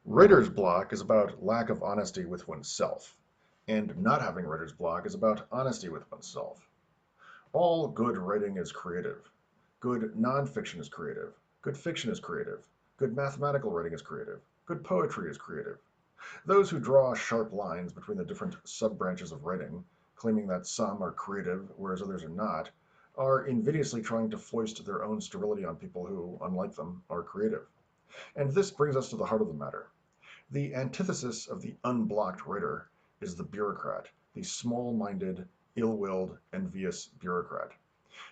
Writer's block is about lack of honesty with oneself, and not having writer's block is about honesty with oneself. All good writing is creative. Good nonfiction is creative. Good fiction is creative. Good mathematical writing is creative. Good poetry is creative. Those who draw sharp lines between the different sub-branches of writing, claiming that some are creative whereas others are not, are invidiously trying to foist their own sterility on people who, unlike them, are creative. And this brings us to the heart of the matter. The antithesis of the unblocked writer is the bureaucrat, the small-minded, ill-willed, envious bureaucrat.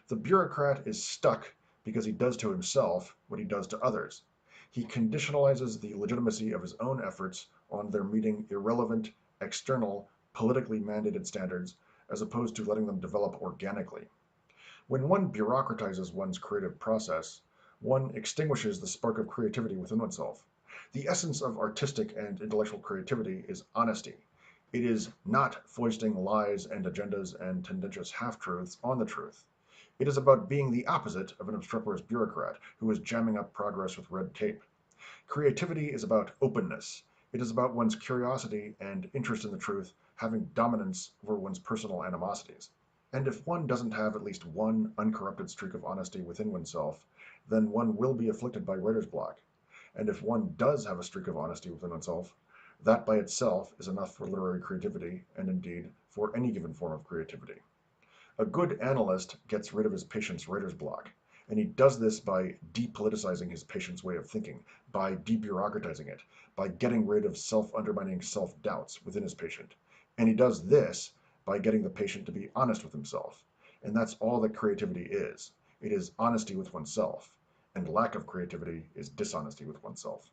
The bureaucrat is stuck because he does to himself what he does to others. He conditionalizes the legitimacy of his own efforts on their meeting irrelevant, external, politically mandated standards as opposed to letting them develop organically. When one bureaucratizes one's creative process, one extinguishes the spark of creativity within oneself. The essence of artistic and intellectual creativity is honesty. It is not foisting lies and agendas and tendentious half-truths on the truth. It is about being the opposite of an obstreperous bureaucrat who is jamming up progress with red tape. Creativity is about openness. It is about one's curiosity and interest in the truth having dominance over one's personal animosities. And if one doesn't have at least one uncorrupted streak of honesty within oneself, then one will be afflicted by writer's block. And if one does have a streak of honesty within oneself, that by itself is enough for literary creativity, and indeed for any given form of creativity. A good analyst gets rid of his patient's writer's block, and he does this by depoliticizing his patient's way of thinking, by debureaucratizing it, by getting rid of self-undermining self-doubts within his patient. And he does this by getting the patient to be honest with himself. And that's all that creativity is. It is honesty with oneself, and lack of creativity is dishonesty with oneself.